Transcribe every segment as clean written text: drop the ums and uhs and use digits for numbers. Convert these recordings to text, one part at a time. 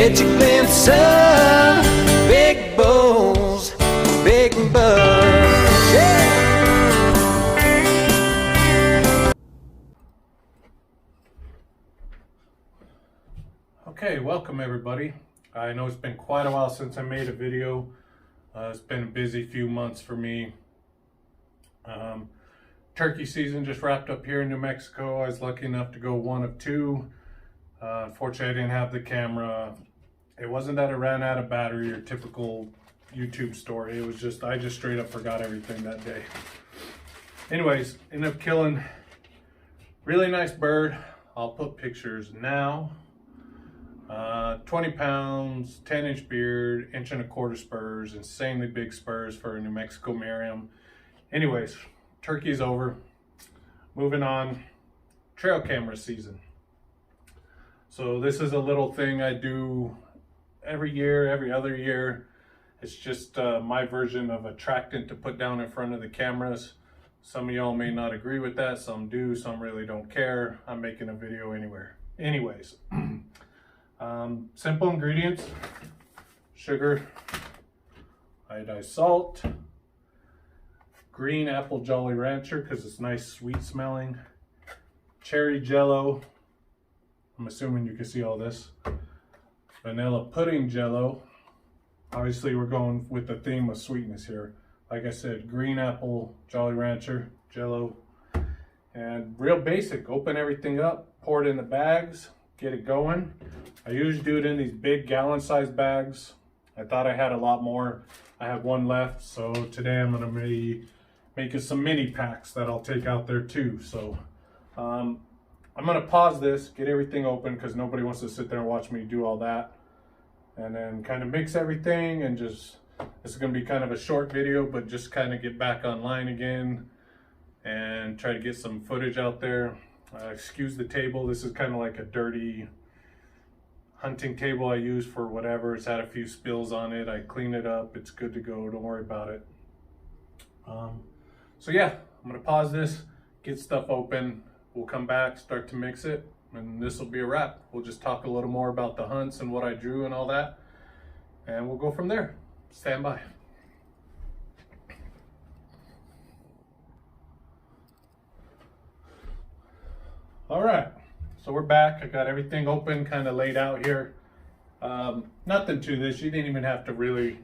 Get your glimpse of big bulls, big bucks. Yeah. Okay, welcome everybody. I know it's been quite a while since I made a video. It's been a busy few months for me. Turkey season just wrapped up here in New Mexico. I was lucky enough to go one of two. Unfortunately, I didn't have the camera. It wasn't that it ran out of battery or typical YouTube story. It was just, I just straight up forgot everything that day. Anyways, ended up killing really nice bird. I'll put pictures now. 20 pounds, 10-inch beard, 1.25 inch spurs, insanely big spurs for a New Mexico Merriam. Anyways, turkey's over. Moving on, trail camera season. So this is a little thing I do every year, every other year. It's just my version of Attractant to put down in front of the cameras. Some of y'all may not agree with that, some do, some really don't care. I'm making a video anyways. Simple ingredients: sugar, iodized salt, green apple Jolly Rancher because it's nice sweet smelling, cherry jello, I'm assuming you can see all this, vanilla pudding jello. Obviously we're going with the theme of sweetness here. Like I said, green apple Jolly Rancher jello, and real basic. Open everything up, pour it in the bags, get it going. I usually do it in these big gallon sized bags. I thought I had a lot more. I have one left, so today I'm gonna be making some mini packs that I'll take out there too. So I'm gonna pause this, get everything open because nobody wants to sit there and watch me do all that. And then kind of mix everything and just, this is gonna be kind of a short video, but just kind of get back online again and try to get some footage out there. Excuse the table, this is kind of like a dirty hunting table I use for whatever. It's had a few spills on it. I clean it up, it's good to go, don't worry about it. So yeah, I'm gonna pause this, get stuff open, we'll come back, start to mix it, and this will be a wrap. We'll just talk a little more about the hunts and what I drew and all that, and we'll go from there. Stand by. All right, so we're back. I got everything open, kind of laid out here. Nothing to this. You didn't even have to really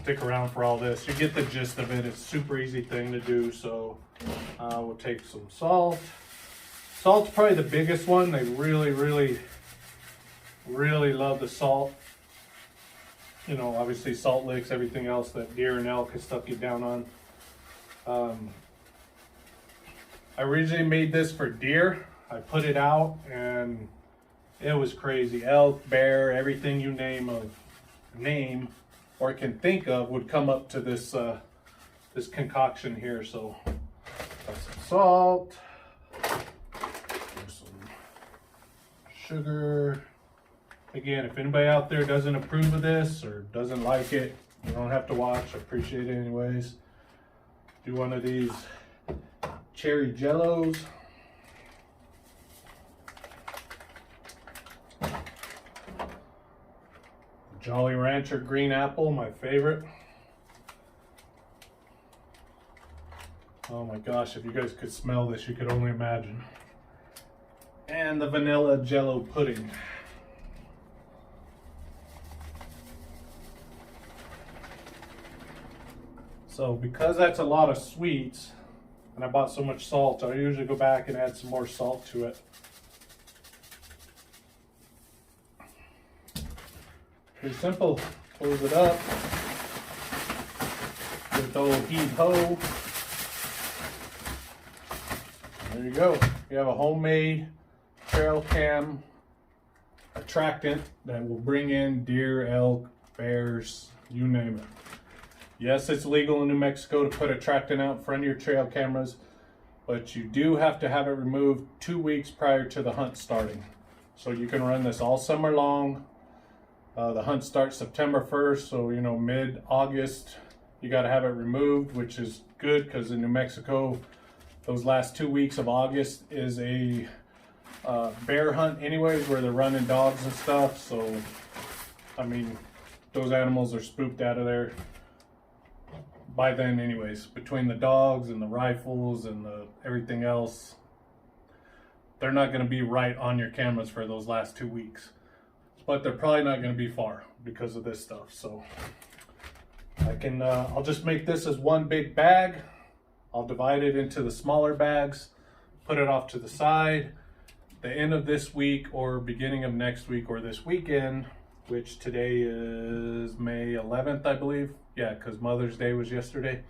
stick around for all this. You get the gist of it. It's a super easy thing to do. So we'll take some salt. Salt's probably the biggest one. They really love the salt. You know, obviously salt licks everything else that deer and elk and stuff get down on. I originally made this for deer. I put it out and it was crazy. Elk, bear, everything you name or can think of would come up to this this concoction here. So got some salt, some sugar. Again, if anybody out there doesn't approve of this or doesn't like it, you don't have to watch. I appreciate it anyways. Do one of these cherry jellos. Jolly Rancher green apple, my favorite. Oh my gosh, if you guys could smell this, you could only imagine. And the vanilla jello pudding. So because that's a lot of sweets, and I bought so much salt, I usually go back and add some more salt to it. Pretty simple. Close it up. Give it the old heave ho. There you go. You have a homemade trail cam attractant that will bring in deer, elk, bears, you name it. Yes, it's legal in New Mexico to put attractant out in front of your trail cameras, but you do have to have it removed 2 weeks prior to the hunt starting. So you can run this all summer long. The hunt starts September 1st, so you know, mid-August you got to have it removed, which is good because in New Mexico those last 2 weeks of August is a bear hunt anyways, where they're running dogs and stuff. So I mean, those animals are spooked out of there by then anyways. Between the dogs and the rifles and the everything else, they're not going to be right on your cameras for those last 2 weeks. But they're probably not going to be far because of this stuff. So I'll just make this as one big bag. I'll divide it into the smaller bags, put it off to the side. The end of this week or beginning of next week or this weekend, which today is May 11th, I believe. Yeah, because Mother's Day was yesterday.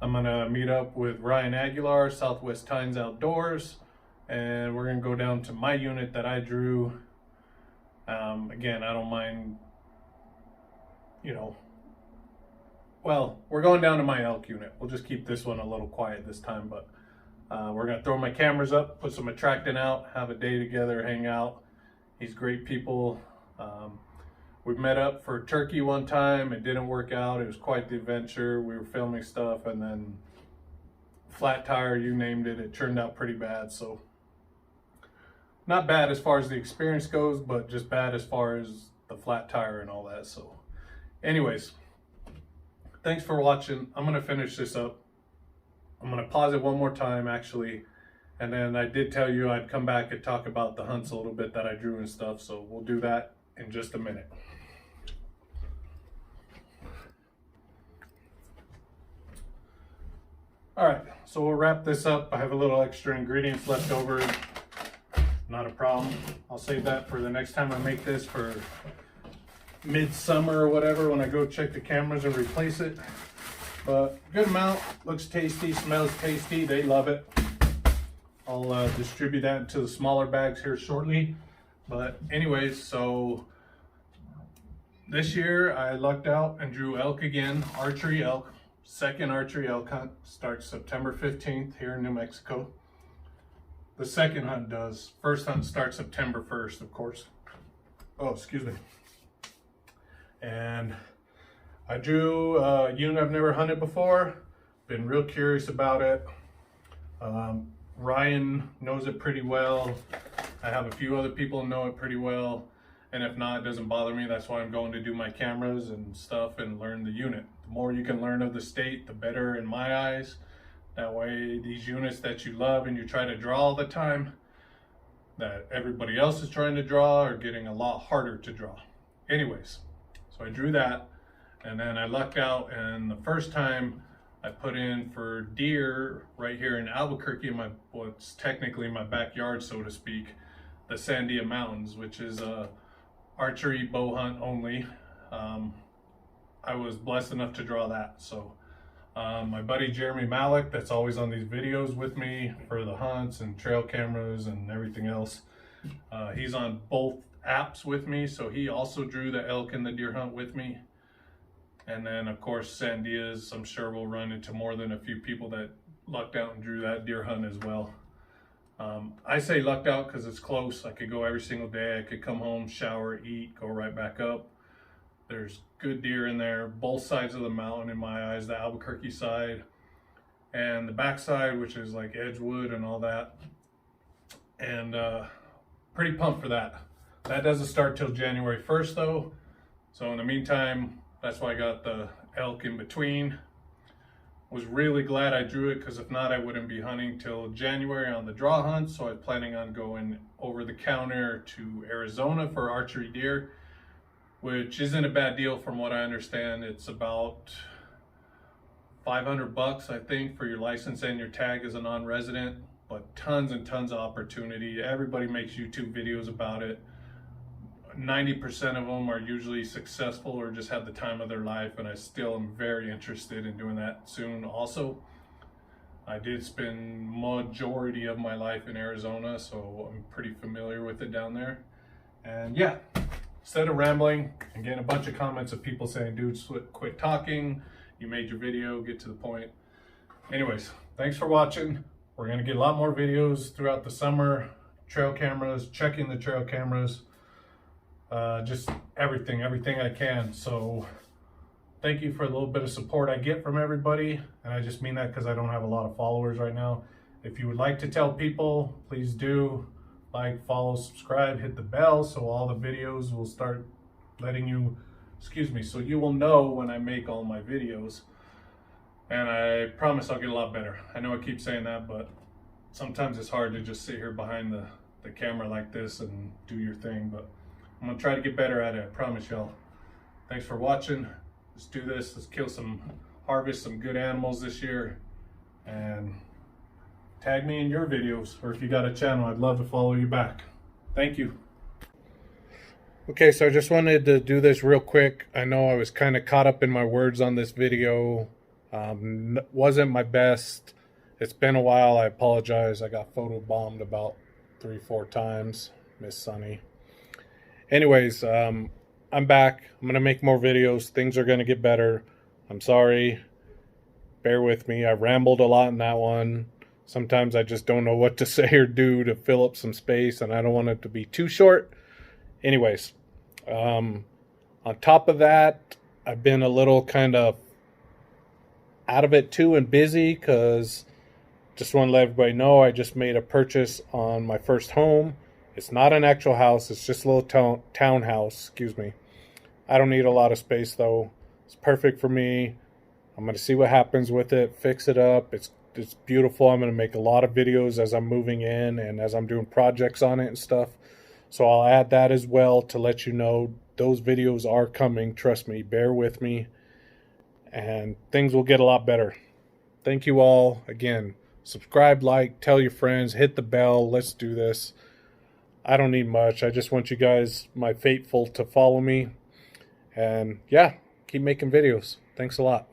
I'm gonna meet up with Ryan Aguilar, Southwest Tines Outdoors, and we're gonna go down to my unit that I drew. Again, I don't mind, well, we're going down to my elk unit. We'll just keep this one a little quiet this time, but we're gonna throw my cameras up, put some Attractant out, have a day together, hang out. He's great people. We met up for turkey one time. It didn't work out. It was quite the adventure. We were filming stuff, and then flat tire, you named it. It turned out pretty bad. So not bad as far as the experience goes, but just bad as far as the flat tire and all that. So anyways, thanks for watching. I'm gonna finish this up. I'm gonna pause it one more time actually, and then I did tell you I'd come back and talk about the hunts a little bit that I drew and stuff, so we'll do that in just a minute. All right, so we'll wrap this up. I have a little extra ingredients left over. Not a problem. I'll save that for the next time I make this for midsummer or whatever, when I go check the cameras and replace it. But good amount, looks tasty, smells tasty, they love it. I'll distribute that into the smaller bags here shortly. But anyways, so this year I lucked out and drew elk again, archery elk. Second archery elk hunt starts September 15th here in New Mexico. The second hunt does. First hunt starts September 1st, of course. Oh, excuse me. And I drew a unit I've never hunted before. Been real curious about it. Ryan knows it pretty well. I have a few other people who know it pretty well. And if not, it doesn't bother me. That's why I'm going to do my cameras and stuff and learn the unit. The more you can learn of the state, the better in my eyes. That way, these units that you love and you try to draw all the time, that everybody else is trying to draw, are getting a lot harder to draw. Anyways, so I drew that, and then I lucked out, and the first time I put in for deer right here in Albuquerque, in what's technically my backyard, so to speak, the Sandia Mountains, which is a archery bow hunt only. I was blessed enough to draw that. So my buddy Jeremy Malik, that's always on these videos with me for the hunts and trail cameras and everything else, he's on both apps with me, so he also drew the elk and the deer hunt with me. And then of course Sandias, I'm sure we'll run into more than a few people that lucked out and drew that deer hunt as well. I say lucked out because it's close. I could go every single day. I could come home, shower, eat, go right back up. There's good deer in there, both sides of the mountain in my eyes, the Albuquerque side and the back side, which is like Edgewood and all that. And pretty pumped for that. That doesn't start till January 1st though. So in the meantime, that's why I got the elk in between. Was really glad I drew it, because if not, I wouldn't be hunting till January on the draw hunt. So I'm planning on going over the counter to Arizona for archery deer, which isn't a bad deal from what I understand. It's about $500, I think, for your license and your tag as a non-resident, but tons and tons of opportunity. Everybody makes YouTube videos about it. 90% of them are usually successful or just have the time of their life, and I still am very interested in doing that soon also. I did spend majority of my life in Arizona, so I'm pretty familiar with it down there. And yeah, instead of rambling and getting a bunch of comments of people saying, dude, quit talking, you made your video, get to the point. Anyways, thanks for watching. We're gonna get a lot more videos throughout the summer, trail cameras, checking the trail cameras, just everything I can. So thank you for a little bit of support I get from everybody, and I just mean that because I don't have a lot of followers right now. If you would like to tell people, please do. like, follow, subscribe, hit the bell so all the videos will start letting you, so you will know when I make all my videos. And I promise I'll get a lot better. I know I keep saying that, but sometimes it's hard to just sit here behind the camera like this and do your thing, but I'm gonna try to get better at it, I promise y'all. Thanks for watching. Let's do this. Let's harvest some good animals this year, and tag me in your videos, or if you got a channel, I'd love to follow you back. Thank you. Okay, so I just wanted to do this real quick. I know I was kind of caught up in my words on this video. Wasn't my best. It's been a while. I apologize. I got photobombed about 3-4 times. Miss Sunny. Anyways, I'm back. I'm going to make more videos. Things are going to get better. I'm sorry. Bear with me. I rambled a lot in that one. Sometimes I just don't know what to say or do to fill up some space, and I don't want it to be too short. Anyways, on top of that, I've been a little kind of out of it too and busy, because just want to let everybody know I just made a purchase on my first home. It's not an actual house. It's just a little townhouse. I don't need a lot of space though. It's perfect for me. I'm going to see what happens with it, fix it up. It's beautiful. I'm going to make a lot of videos as I'm moving in and as I'm doing projects on it and stuff. So I'll add that as well to let you know those videos are coming. Trust me, bear with me, and things will get a lot better. Thank you all again. Subscribe, like, tell your friends, hit the bell. Let's do this. I don't need much. I just want you guys, my faithful, to follow me. And yeah, keep making videos. Thanks a lot.